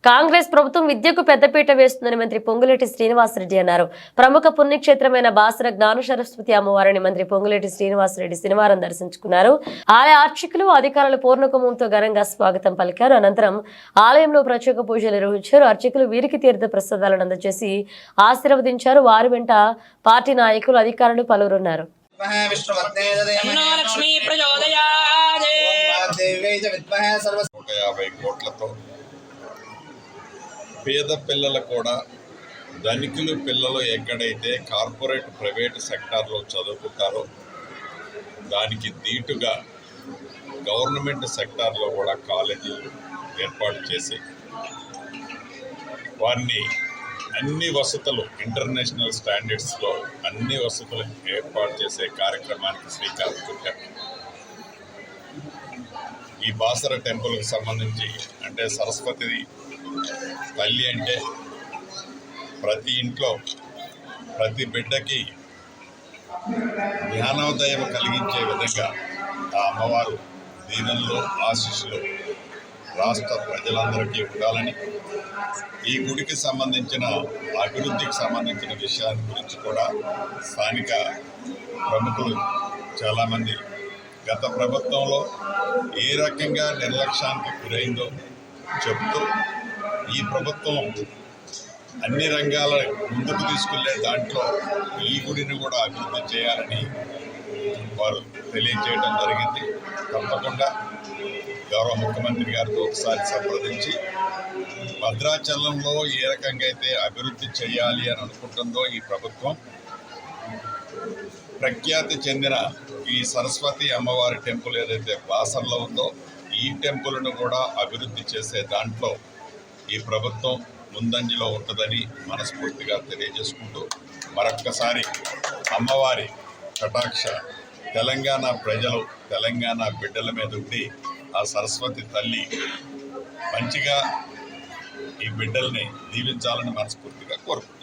కాంగ్రెస్ ప్రభుత్వం విద్యకు పెద్దపీట వేస్తుందని మంత్రి పొంగులేటి శ్రీనివాసరెడ్డి అన్నారు. ప్రముఖ పుణ్యక్షేత్రమైన బాసర జ్ఞాన సరస్వతి అమ్మవారిని మంత్రి పొంగులేటి శ్రీనివాసరెడ్డి శనివారం దర్శించుకున్నారు. ఆలయ అర్చకులు అధికారులు పూర్ణకుంభంతో ఘనంగా స్వాగతం పలికారు. అనంతరం ఆలయంలో ప్రత్యేక పూజలు నిర్వహించారు. అర్చకులు వీరికి తీర్థ ప్రసాదాలను అందజేసి ఆశీర్వదించారు. వారి వెంట పార్టీ నాయకులు అధికారులు పలువురున్నారు. పేద పిల్లలు కూడా ధనికులు పిల్లలు ఎక్కడైతే కార్పొరేట్ ప్రైవేట్ సెక్టార్లో చదువుకుంటారో దానికి దీటుగా గవర్నమెంట్ సెక్టార్లో కూడా కాలేజీలు ఏర్పాటు చేసి వారిని అన్ని వసతులు ఇంటర్నేషనల్ స్టాండర్డ్స్లో అన్ని వసతులు ఏర్పాటు చేసే కార్యక్రమానికి శ్రీకారం చుట్టారు. ఈ బాసర టెంపుల్కి సంబంధించి అంటే సరస్వతి తల్లి అంటే ప్రతి ఇంట్లో ప్రతి బిడ్డకి జ్ఞానోదయం కలిగించే విధంగా ఆ అమ్మవారు దీవెనలు ఆశీస్సులు రాష్ట్ర ప్రజలందరికీ ఉండాలని ఈ గుడికి సంబంధించిన అభివృద్ధికి సంబంధించిన విషయాల గురించి కూడా స్థానిక ప్రముఖులు చాలామంది గత ప్రభుత్వంలో ఏ రకంగా నిర్లక్ష్యానికి గురైందో చెబుతూ ఈ ప్రభుత్వం అన్ని రంగాల ముందుకు తీసుకెళ్లే దాంట్లో ఈ గుడిని కూడా అభివృద్ధి చేయాలని వారు తెలియజేయడం జరిగింది. తప్పకుండా గౌరవ ముఖ్యమంత్రి గారితో ఒకసారి సంప్రదించి భద్రాచలంలో ఏ రకంగా అయితే అభివృద్ధి చేయాలి అని అనుకుంటుందో ఈ ప్రభుత్వం ప్రఖ్యాతి చెందిన ఈ సరస్వతి అమ్మవారి టెంపుల్ ఏదైతే బాసర్లో ఉందో ఈ టెంపుల్ను కూడా అభివృద్ధి చేసే దాంట్లో ఈ ప్రభుత్వం ముందంజలో ఉంటుందని మనస్ఫూర్తిగా తెలియజేసుకుంటూ మరొక్కసారి అమ్మవారి కటాక్ష తెలంగాణ ప్రజలు తెలంగాణ బిడ్డల మీద ఉండి ఆ సరస్వతి తల్లి మంచిగా ఈ బిడ్డల్ని దీవించాలని మనస్ఫూర్తిగా కోరుకుంటున్నాను.